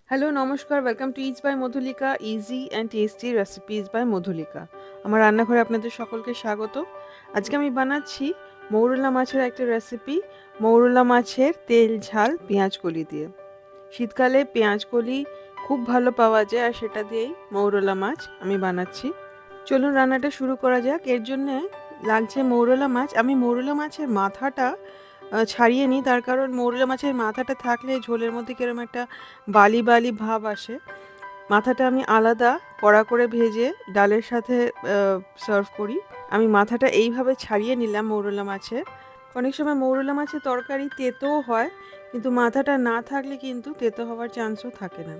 Hello, নমস্কার। Welcome to its by Madhulika, easy and tasty recipes by Madhulika. আমার রান্নাঘরে আপনাদের সকলকে স্বাগত। আজকে আমি বানাচ্ছি মৌরলা মাছের একটা রেসিপি, মৌরলা মাছের তেল ঝাল পেঁয়াজ কলি দিয়ে। শীতকালে পেঁয়াজ কলি খুব ভালো পাওয়া যায়, আর সেটা দিয়েই মৌরলা মাছ আমি বানাচ্ছি। চলুন রান্নাটা শুরু করা যাক। এর জন্যে লাগছে মৌরলা মাছ। আমি মৌরলা মাছের মাথাটা ছাড়িয়ে নিই, তার কারণ মৌরলা মাছের মাথাটা থাকলে ঝোলের মধ্যে কিরকম একটা বালি বালি ভাব আসে। মাথাটা আমি আলাদা কড়া করে ভেজে ডালের সাথে সার্ভ করি। আমি মাথাটা এইভাবে ছাড়িয়ে নিলাম মৌরলা মাছের। অনেক সময় মৌরলা মাছের তরকারি তেতোও হয়, কিন্তু মাথাটা না থাকলে কিন্তু তেতো হওয়ার চান্সও থাকে না।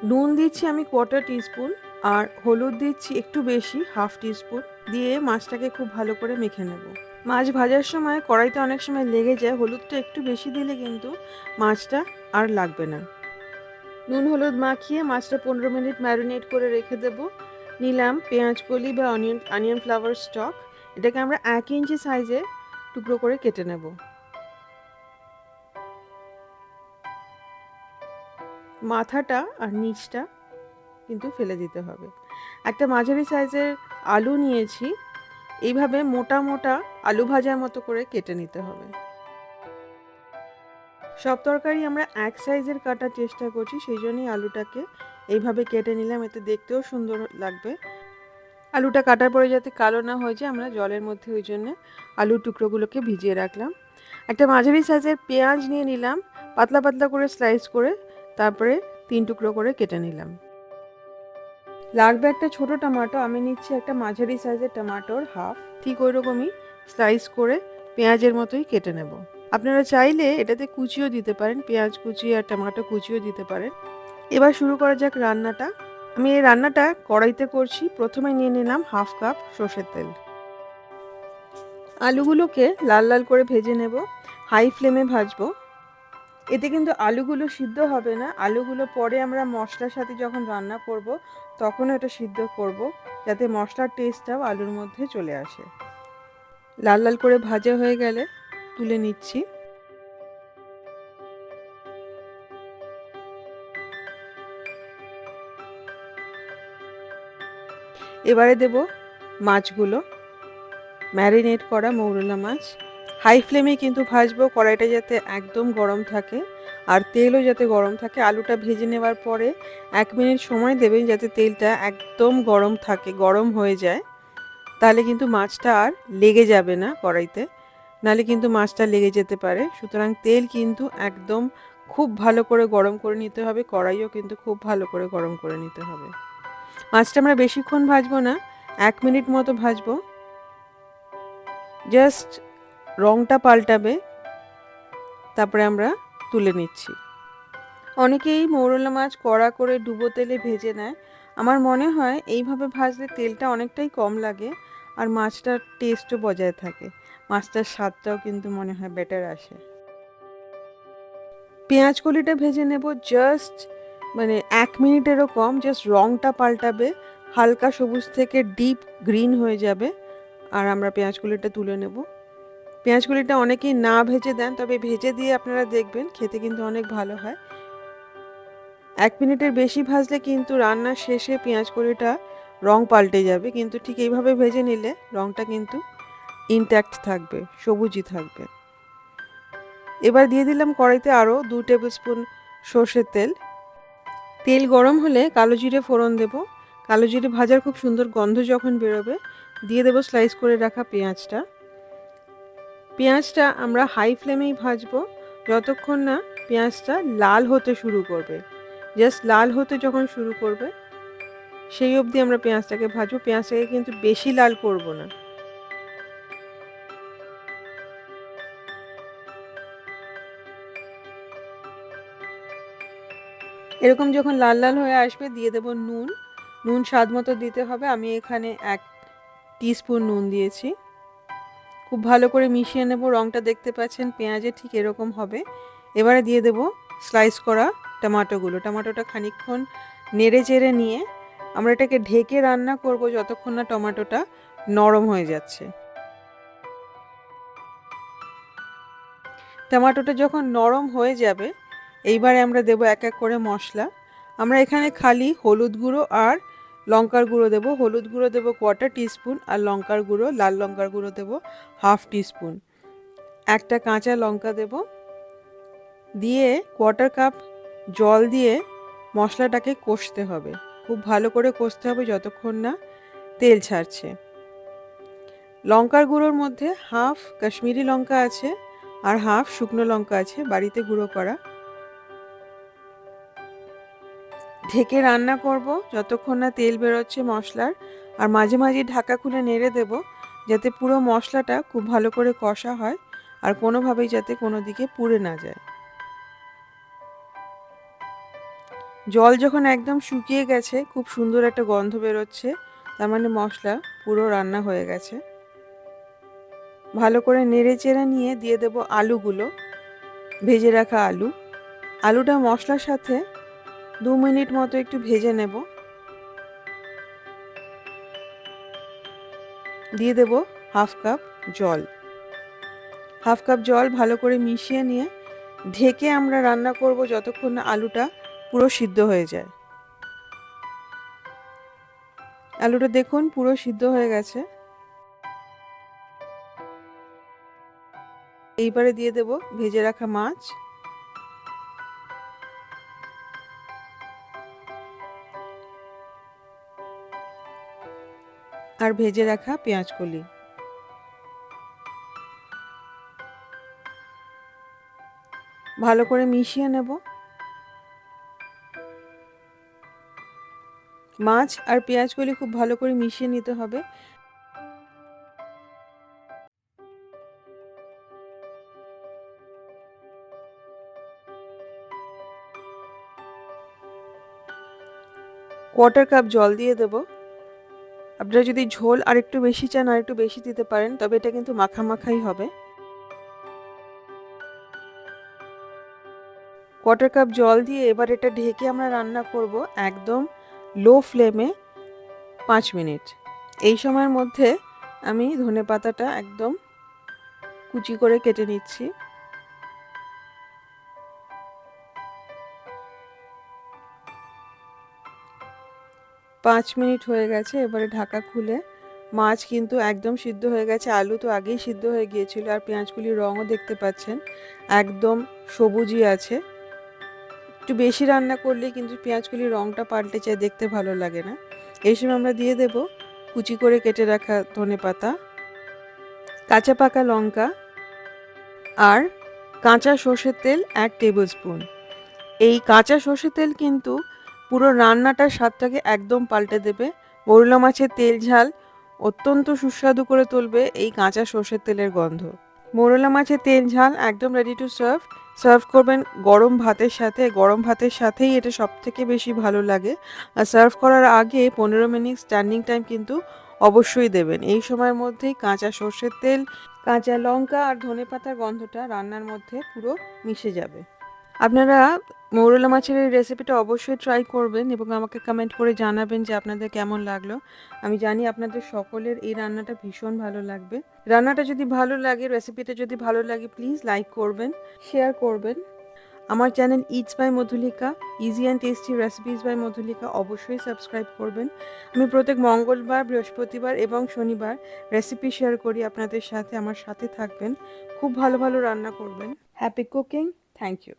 নুন দিচ্ছি আমি 1/4 টিস্পুন, আর হলুদ দিচ্ছি একটু বেশি, 1/2 টিস্পুন। দিয়ে মাছটাকে খুব ভালো করে মেখে নেব। মাছ ভাজার সময় কড়াইতে অনেক সময় লেগে যায়, হলুদটা একটু বেশি দিলে কিন্তু মাছটা আর লাগবে না। নুন হলুদ মাখিয়ে মাছটা 15 মিনিট ম্যারিনেট করে রেখে দেব। নিলাম পেঁয়াজ কলি বা অনিয়ন ফ্লাওয়ার স্টক। এটাকে আমরা 1 ইঞ্চি সাইজে টুকরো করে কেটে নেব। মাথাটা আর নিচটা কিন্তু ফেলে দিতে হবে। একটা মাঝারি সাইজের আলু নিয়েছি, এইভাবে মোটা মোটা আলু ভাজার মতো করে কেটে নিতে হবে। সব তরকারি আমরা এক সাইজের কাটার চেষ্টা করছি, সেই জন্যই আলুটাকে এইভাবে কেটে নিলাম, এতে দেখতেও সুন্দর লাগবে। আলুটা কাটার পরে যাতে কালো না হয়ে যায়, আমরা জলের মধ্যে ওই জন্য আলুর টুকরোগুলোকে ভিজিয়ে রাখলাম। একটা মাঝারি সাইজের পেঁয়াজ নিয়ে নিলাম, পাতলা পাতলা করে স্লাইস করে, তারপরে 3 টুকরো করে কেটে নিলাম। লাগবে একটা ছোট টমেটো, আমি নিচ্ছি একটা মাঝারি সাইজের টমেটোর হাফ। ঠিক ওই রকমই স্লাইস করে পেঁয়াজের মতোই কেটে নেব। আপনারা চাইলে এটাতে কুচিও দিতে পারেন, পেঁয়াজ কুচি আর টমেটো কুচিও দিতে পারেন। এবার শুরু করা যাক রান্নাটা। আমি এই রান্নাটা কড়াইতে করছি। প্রথমে নিয়ে নিলাম 1/2 কাপ সর্ষের তেল। আলুগুলোকে লাল লাল করে ভেজে নেব, হাই ফ্লেমে ভাজবো। এতে কিন্তু আলুগুলো সিদ্ধ হবে না, আলুগুলো পরে আমরা মশলার সাথে যখন রান্না করব তখন এটা সিদ্ধ করব, যাতে মশলার টেস্টটাও আলুর মধ্যে চলে আসে। লাল লাল করে ভাজা হয়ে গেলে তুলে নিচ্ছি। এবারে দেব মাছগুলো, ম্যারিনেট করা মৌরলা মাছ। হাই ফ্লেমে কিন্তু ভাজবো, কড়াইটা যাতে একদম গরম থাকে আর তেলও যাতে গরম থাকে। আলুটা ভেজে নেওয়ার পরে 1 মিনিট সময় দেবেন যাতে তেলটা একদম গরম থাকে, গরম হয়ে যায়। তাহলে কিন্তু মাছটা আর লেগে যাবে না কড়াইতে, নাহলে কিন্তু মাছটা লেগে যেতে পারে। সুতরাং তেল কিন্তু একদম খুব ভালো করে গরম করে নিতে হবে, কড়াইও কিন্তু খুব ভালো করে গরম করে নিতে হবে। মাছটা আমরা বেশিক্ষণ ভাজবো না, 1 মিনিট মতো ভাজবো। জাস্ট রংটা পাল্টাবে, তারপরে আমরা তুলে নিচ্ছি। অনেকেই মৌরলা মাছ কড়া করে ডুবো তেলে ভেজে নেয়। আমার মনে হয় এইভাবে ভাজলে তেলটা অনেকটাই কম লাগে, আর মাছটার টেস্টও বজায় থাকে, মাছটার স্বাদটাও কিন্তু মনে হয় বেটার আসে। পেঁয়াজ কলিটা ভেজে নেব জাস্ট 1 মিনিটেরও কম। জাস্ট রংটা পাল্টাবে, হালকা সবুজ থেকে ডিপ গ্রিন হয়ে যাবে, আর আমরা পেঁয়াজ কলিটা তুলে নেব। পেঁয়াজ কলিটা অনেকেই না ভেজে দেন, তবে ভেজে দিয়ে আপনারা দেখবেন খেতে কিন্তু অনেক ভালো হয়। 1 মিনিটের বেশি ভাজলে কিন্তু রান্নার শেষে পেঁয়াজ কলিটা রং পাল্টে যাবে, কিন্তু ঠিক এইভাবে ভেজে নিলে রংটা কিন্তু ইনট্যাক্ট থাকবে, সবুজই থাকবে। এবার দিয়ে দিলাম কড়াইতে আরও 2 টেবিল স্পুন সর্ষের তেল। তেল গরম হলে কালো জিরে ফোড়ন দেব। কালো জিরে ভাজার খুব সুন্দর গন্ধ যখন বেরোবে, দিয়ে দেবো স্লাইস করে রাখা পেঁয়াজটা। পেঁয়াজটা আমরা হাই ফ্লেমেই ভাজবো যতক্ষণ না পেঁয়াজটা লাল হতে শুরু করবে। জাস্ট লাল হতে যখন শুরু করবে সেই অবধি আমরা পেঁয়াজটাকে ভাজবো। পেঁয়াজটাকে কিন্তু বেশি লাল করব না। এরকম যখন লাল লাল হয়ে আসবে দিয়ে দেব নুন। নুন স্বাদ মতো দিতে হবে, আমি এখানে 1 টিস্পুন নুন দিয়েছি। খুব ভালো করে মিশিয়ে নেব। রংটা দেখতে পাচ্ছেন পেঁয়াজে ঠিক এরকম হবে। এবারে দিয়ে দেব স্লাইস করা টমেটোগুলো। টমেটোটা খানিকক্ষণ নেড়ে চেড়ে নিয়ে আমরা এটাকে ঢেকে রান্না করব যতক্ষণ না টমেটোটা নরম হয়ে যাচ্ছে। টমেটোটা যখন নরম হয়ে যাবে, এইবারে আমরা দেব এক এক করে মশলা। আমরা এখানে খালি হলুদ গুঁড়ো আর লঙ্কার গুঁড়ো দেবো। হলুদ গুঁড়ো দেবো 1/4 টিস্পুন আর লঙ্কার গুঁড়ো, লাল লঙ্কার গুঁড়ো দেবো 1/2 টিস্পুন। একটা কাঁচা লঙ্কা দেব, দিয়ে 1/4 কাপ জল দিয়ে মশলাটাকে কষতে হবে। খুব ভালো করে কষতে হবে যতক্ষণ না তেল ছাড়ছে। লঙ্কার গুঁড়োর মধ্যে 1/2 কাশ্মীরি লঙ্কা আছে আর 1/2 শুকনো লঙ্কা আছে বাড়িতে গুঁড়ো করা। ঢেকে রান্না করব যতক্ষণ না তেল বেরোচ্ছে মশলার, আর মাঝে মাঝে ঢাকা খুলে নেড়ে দেব যাতে পুরো মশলাটা খুব ভালো করে কষা হয় আর কোনোভাবেই যাতে কোনো দিকে পুড়ে না যায়। জল যখন একদম শুকিয়ে গেছে, খুব সুন্দর একটা গন্ধ বেরোচ্ছে, তার মানে মশলা পুরো রান্না হয়ে গেছে। ভালো করে নেড়ে চেড়ে নিয়ে দিয়ে দেব আলুগুলো, ভেজে রাখা আলু। আলুটা মশলার সাথে 2 মিনিট মতো একটু ভেজে নেব। দিয়ে দেব 1/2 কাপ জল। 1/2 কাপ জল ভালো করে মিশিয়ে নিয়ে ঢেকে আমরা রান্না করব যতক্ষণ না আলুটা পুরো সিদ্ধ হয়ে যায়। আলুটা দেখুন পুরো সিদ্ধ হয়ে গেছে। এইবারে দিয়ে দেব ভেজে রাখা মাছ, আর ভেজে রাখা পেঁয়াজ কলি। ভালো করে মিশিয়ে নেব। মাছ আর পেঁয়াজ কলি খুব ভালো করে মিশিয়ে নিতে হবে। কোয়ার্টার কাপ জল দিয়ে দেব। আপনারা যদি ঝোল আর একটু বেশি চান আর একটু বেশি দিতে পারেন, তবে এটা কিন্তু মাখা মাখাই হবে। কোয়ার্টার কাপ জল দিয়ে এবার এটা ঢেকে আমরা রান্না করব একদম লো ফ্লেমে 5 মিনিট। এই সময়ের মধ্যে আমি ধনেপাতাটা একদম কুচি করে কেটে নিচ্ছি। 5 মিনিট হয়ে গেছে, এবারে ঢাকা খুলে মাছ কিন্তু একদম সিদ্ধ হয়ে গেছে, আলু তো আগেই সিদ্ধ হয়ে গিয়েছিল, আর পেঁয়াজগুলির রঙও দেখতে পাচ্ছেন একদম সবুজই আছে। একটু বেশি রান্না করলে কিন্তু পেঁয়াজগুলির রঙটা পাল্টে যায়, দেখতে ভালো লাগে না। এই সময় আমরা দিয়ে দেব কুচি করে কেটে রাখা ধনেপাতা, কাঁচা পাকা লঙ্কা আর কাঁচা সর্ষের তেল 1 টেবিল স্পুন। এই কাঁচা সর্ষের তেল কিন্তু পুরো রান্নাটার স্বাদটাকে একদম পাল্টে দেবে। মৌরলা মাছের তেল ঝাল অত্যন্ত সুস্বাদু করে তুলবে এই কাঁচা সর্ষের তেলের গন্ধ। মৌরলা মাছের তেল ঝাল একদম রেডি টু সার্ভ। সার্ভ করবেন গরম ভাতের সাথে। গরম ভাতের সাথেই এটা সবথেকে বেশি ভালো লাগে। আর সার্ভ করার আগে 15 মিনিট স্ট্যান্ডিং টাইম কিন্তু অবশ্যই দেবেন। এই সময়ের মধ্যেই কাঁচা সর্ষের তেল, কাঁচা লঙ্কা আর ধনেপাতার গন্ধটা রান্নার মধ্যে পুরো মিশে যাবে। আপনারা মৌরলা মাছের এই রেসিপিটা অবশ্যই ট্রাই করবেন এবং আমাকে কমেন্ট করে জানাবেন যে আপনাদের কেমন লাগলো। আমি জানি আপনাদের সকলের এই রান্নাটা ভীষণ ভালো লাগবে। রান্নাটা যদি ভালো লাগে, রেসিপিটা যদি ভালো লাগে, প্লিজ লাইক করবেন, শেয়ার করবেন। আমার channel its by Madhulika, easy and tasty recipes by Madhulika অবশ্যই সাবস্ক্রাইব করবেন। আমি প্রত্যেক মঙ্গলবার, বৃহস্পতিবার এবং শনিবার রেসিপি শেয়ার করি আপনাদের সাথে। আমার সাথে থাকবেন, খুব ভালো ভালো রান্না করবেন। Happy cooking. Thank you.